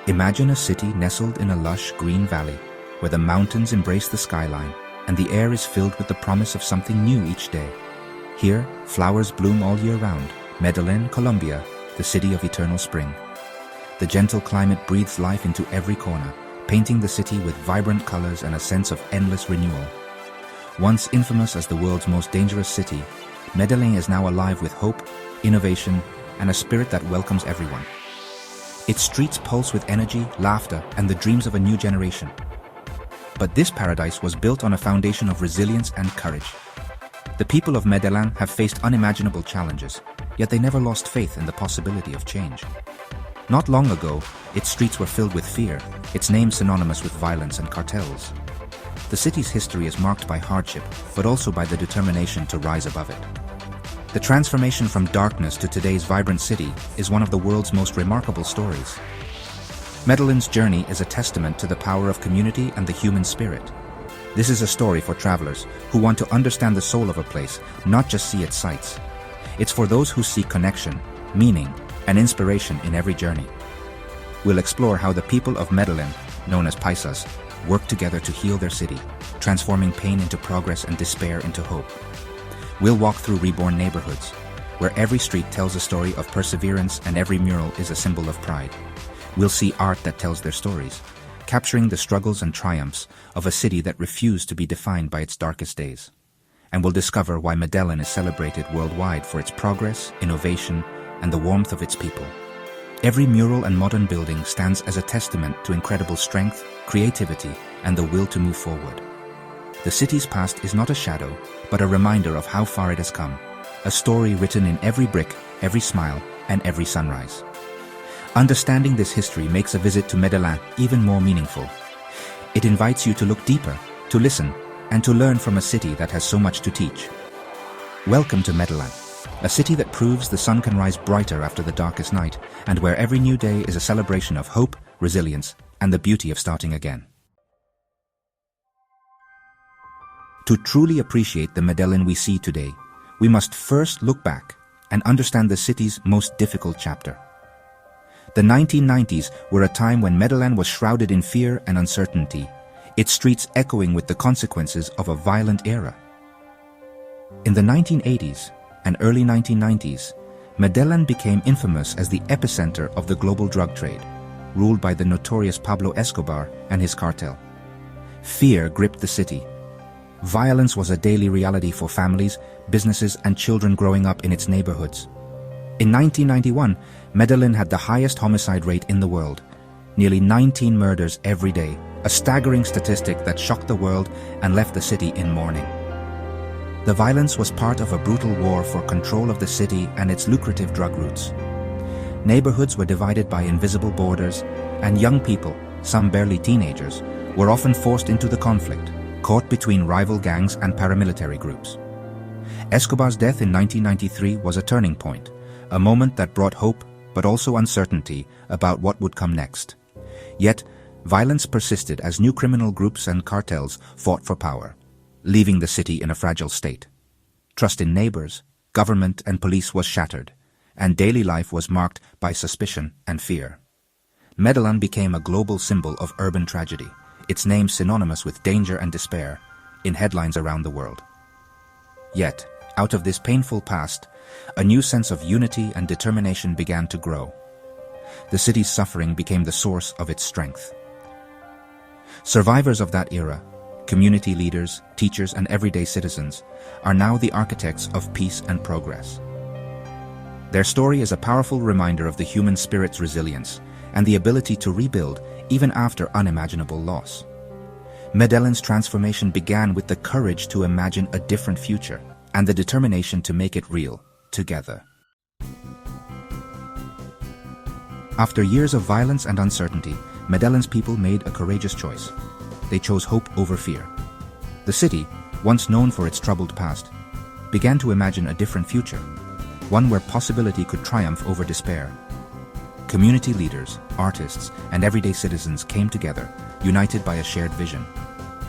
Imagine a city nestled in a lush green valley, where the mountains embrace the skyline, and the air is filled with the promise of something new each day. Here, flowers bloom all year round. Medellin, Colombia, the city of eternal spring. The gentle climate breathes life into every corner, painting the city with vibrant colors and a sense of endless renewal. Once infamous as the world's most dangerous city, Medellin is now alive with hope, innovation, and a spirit that welcomes everyone. Its streets pulse with energy, laughter, and the dreams of a new generation. But this paradise was built on a foundation of resilience and courage. The people of Medellin have faced unimaginable challenges, yet they never lost faith in the possibility of change. Not long ago, its streets were filled with fear, its name synonymous with violence and cartels. The city's history is marked by hardship, but also by the determination to rise above it. The transformation from darkness to today's vibrant city is one of the world's most remarkable stories. Medellin's journey is a testament to the power of community and the human spirit. This is a story for travelers who want to understand the soul of a place, not just see its sights. It's for those who seek connection, meaning, and inspiration in every journey. We'll explore how the people of Medellin, known as Paisas, work together to heal their city, transforming pain into progress and despair into hope. We'll walk through reborn neighborhoods, where every street tells a story of perseverance and every mural is a symbol of pride. We'll see art that tells their stories, capturing the struggles and triumphs of a city that refused to be defined by its darkest days. And we'll discover why Medellin is celebrated worldwide for its progress, innovation, and the warmth of its people. Every mural and modern building stands as a testament to incredible strength, creativity, and the will to move forward. The city's past is not a shadow, but a reminder of how far it has come, a story written in every brick, every smile, and every sunrise. Understanding this history makes a visit to Medellin even more meaningful. It invites you to look deeper, to listen, and to learn from a city that has so much to teach. Welcome to Medellin, a city that proves the sun can rise brighter after the darkest night, and where every new day is a celebration of hope, resilience, and the beauty of starting again. To truly appreciate the Medellin we see today, we must first look back and understand the city's most difficult chapter. The 1990s were a time when Medellin was shrouded in fear and uncertainty, its streets echoing with the consequences of a violent era. In the 1980s and early 1990s, Medellin became infamous as the epicenter of the global drug trade, ruled by the notorious Pablo Escobar and his cartel. Fear gripped the city. Violence was a daily reality for families, businesses, and children growing up in its neighborhoods. In 1991, Medellin had the highest homicide rate in the world, nearly 19 murders every day, a staggering statistic that shocked the world and left the city in mourning. The violence was part of a brutal war for control of the city and its lucrative drug routes. Neighborhoods were divided by invisible borders, and young people, some barely teenagers, were often forced into the conflict, caught between rival gangs and paramilitary groups. Escobar's death in 1993 was a turning point, a moment that brought hope but also uncertainty about what would come next. Yet, violence persisted as new criminal groups and cartels fought for power, leaving the city in a fragile state. Trust in neighbors, government, and police was shattered, and daily life was marked by suspicion and fear. Medellin became a global symbol of urban tragedy, its name synonymous with danger and despair, in headlines around the world. Yet, out of this painful past, a new sense of unity and determination began to grow. The city's suffering became the source of its strength. Survivors of that era, community leaders, teachers, and everyday citizens, are now the architects of peace and progress. Their story is a powerful reminder of the human spirit's resilience and the ability to rebuild even after unimaginable loss. Medellin's transformation began with the courage to imagine a different future and the determination to make it real, together. After years of violence and uncertainty, Medellin's people made a courageous choice. They chose hope over fear. The city, once known for its troubled past, began to imagine a different future, one where possibility could triumph over despair. Community leaders, artists, and everyday citizens came together, united by a shared vision.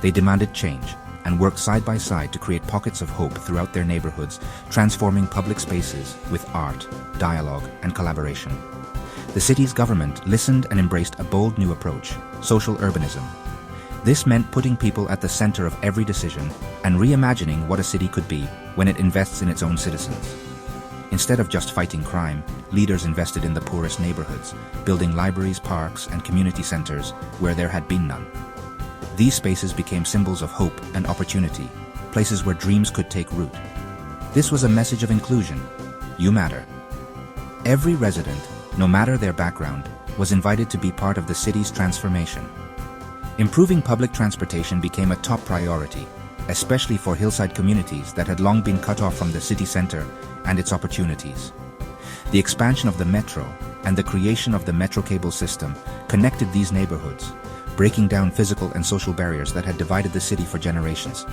They demanded change and worked side by side to create pockets of hope throughout their neighborhoods, transforming public spaces with art, dialogue, and collaboration. The city's government listened and embraced a bold new approach: social urbanism. This meant putting people at the center of every decision and reimagining what a city could be when it invests in its own citizens. Instead of just fighting crime, leaders invested in the poorest neighborhoods, building libraries, parks, and community centers where there had been none. These spaces became symbols of hope and opportunity, places where dreams could take root. This was a message of inclusion. You matter. Every resident, no matter their background, was invited to be part of the city's transformation. Improving public transportation became a top priority, especially for hillside communities that had long been cut off from the city center and its opportunities. The expansion of the metro and the creation of the metro cable system connected these neighborhoods, breaking down physical and social barriers that had divided the city for generations.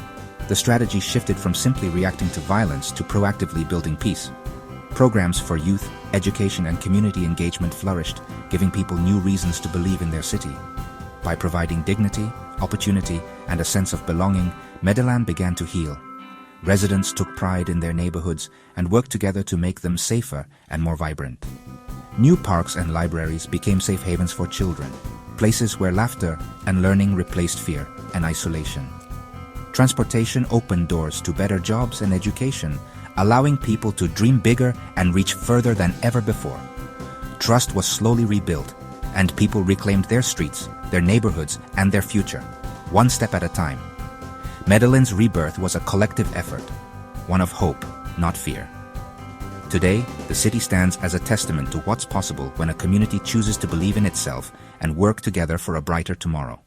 The strategy shifted from simply reacting to violence to proactively building peace. Programs for youth, education, and community engagement flourished, giving people new reasons to believe in their city. By providing dignity, opportunity, and a sense of belonging, Medellin began to heal. Residents took pride in their neighborhoods and worked together to make them safer and more vibrant. New parks and libraries became safe havens for children, places where laughter and learning replaced fear and isolation. Transportation opened doors to better jobs and education, allowing people to dream bigger and reach further than ever before. Trust was slowly rebuilt, and people reclaimed their streets, their neighborhoods, and their future, one step at a time. Medellin's rebirth was a collective effort, one of hope, not fear. Today, the city stands as a testament to what's possible when a community chooses to believe in itself and work together for a brighter tomorrow.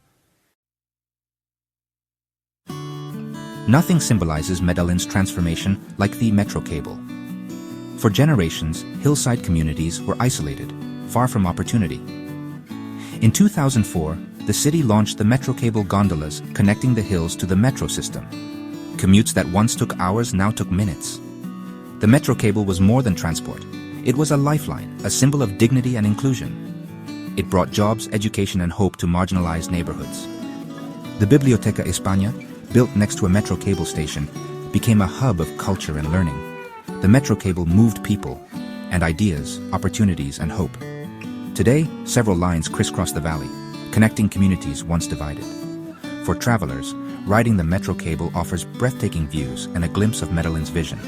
Nothing symbolizes Medellin's transformation like the metro cable. For generations, hillside communities were isolated, far from opportunity. In 2004, the city launched the metro cable gondolas connecting the hills to the metro system. Commutes that once took hours now took minutes. The metro cable was more than transport. It was a lifeline, a symbol of dignity and inclusion. It brought jobs, education, and hope to marginalized neighborhoods. The Biblioteca España, built next to a metro cable station, became a hub of culture and learning. The metro cable moved people and ideas, opportunities, and hope. Today, several lines crisscross the valley, connecting communities once divided. For travelers, riding the metro cable offers breathtaking views and a glimpse of Medellin's vision.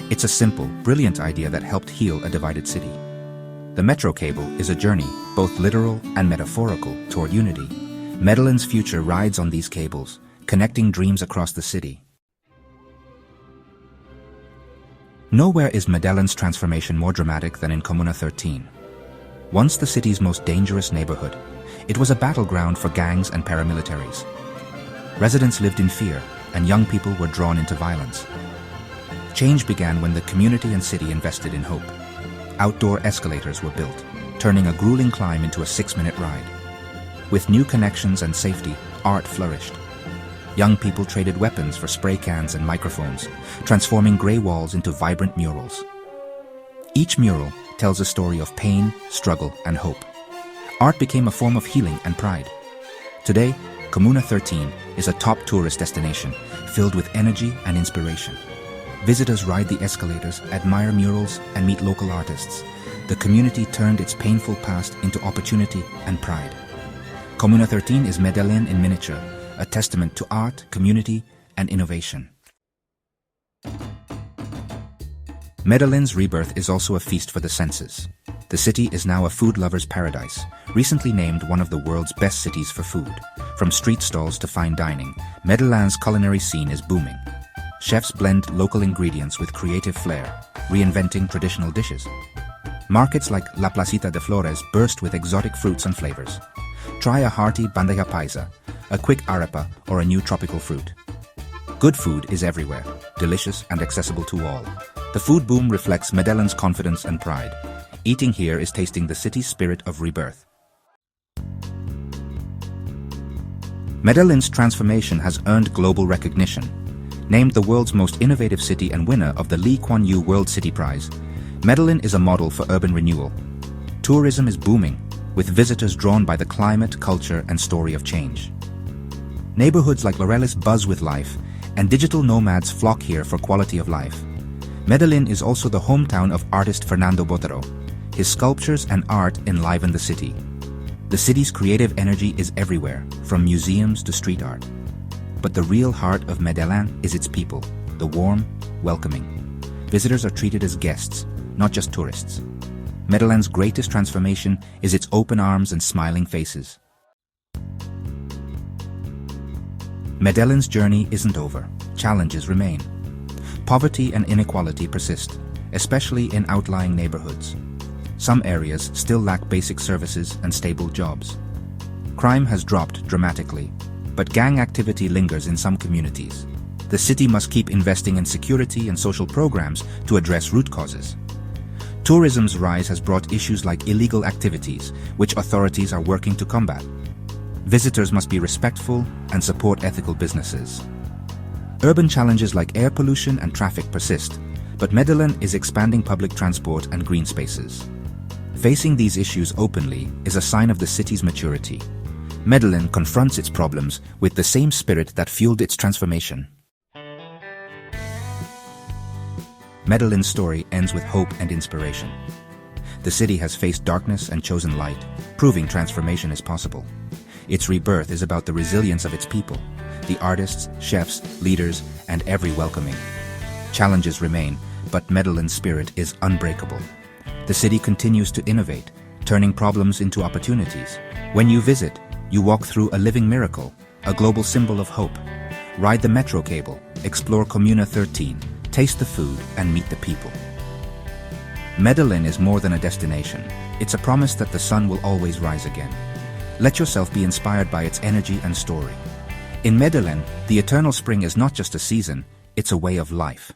It's a simple, brilliant idea that helped heal a divided city. The metro cable is a journey, both literal and metaphorical, toward unity. Medellin's future rides on these cables, connecting dreams across the city. Nowhere is Medellin's transformation more dramatic than in Comuna 13. Once the city's most dangerous neighborhood, it was a battleground for gangs and paramilitaries. Residents lived in fear, and young people were drawn into violence. Change began when the community and city invested in hope. Outdoor escalators were built, turning a grueling climb into a 6-minute ride. With new connections and safety, art flourished. Young people traded weapons for spray cans and microphones, transforming gray walls into vibrant murals. Each mural tells a story of pain, struggle, and hope. Art became a form of healing and pride. Today, Comuna 13 is a top tourist destination filled with energy and inspiration. Visitors ride the escalators, admire murals, and meet local artists. The community turned its painful past into opportunity and pride. Comuna 13 is Medellin in miniature, a testament to art, community, and innovation. Medellin's rebirth is also a feast for the senses. The city is now a food lover's paradise, recently named one of the world's best cities for food. From street stalls to fine dining, Medellin's culinary scene is booming. Chefs blend local ingredients with creative flair, reinventing traditional dishes. Markets like La Placita de Flores burst with exotic fruits and flavors. Try a hearty bandeja paisa, a quick arepa, or a new tropical fruit. Good food is everywhere, delicious and accessible to all. The food boom reflects Medellin's confidence and pride. Eating here is tasting the city's spirit of rebirth. Medellin's transformation has earned global recognition. Named the world's most innovative city and winner of the Lee Kuan Yew World City Prize, Medellin is a model for urban renewal. Tourism is booming, with visitors drawn by the climate, culture, and story of change. Neighborhoods like Laureles buzz with life, and digital nomads flock here for quality of life. Medellin is also the hometown of artist Fernando Botero. His sculptures and art enliven the city. The city's creative energy is everywhere, from museums to street art. But the real heart of Medellin is its people, the warm, welcoming. Visitors are treated as guests, not just tourists. Medellin's greatest transformation is its open arms and smiling faces. Medellin's journey isn't over. Challenges remain. Poverty and inequality persist, especially in outlying neighborhoods. Some areas still lack basic services and stable jobs. Crime has dropped dramatically, but gang activity lingers in some communities. The city must keep investing in security and social programs to address root causes. Tourism's rise has brought issues like illegal activities, which authorities are working to combat. Visitors must be respectful and support ethical businesses. Urban challenges like air pollution and traffic persist, but Medellin is expanding public transport and green spaces. Facing these issues openly is a sign of the city's maturity. Medellin confronts its problems with the same spirit that fueled its transformation. Medellin's story ends with hope and inspiration. The city has faced darkness and chosen light, proving transformation is possible. Its rebirth is about the resilience of its people, the artists, chefs, leaders, and every welcoming. Challenges remain, but Medellin's spirit is unbreakable. The city continues to innovate, turning problems into opportunities. When you visit, you walk through a living miracle, a global symbol of hope. Ride the metro cable, explore Comuna 13, taste the food, and meet the people. Medellin is more than a destination. It's a promise that the sun will always rise again. Let yourself be inspired by its energy and story. In Medellin, the eternal spring is not just a season, it's a way of life.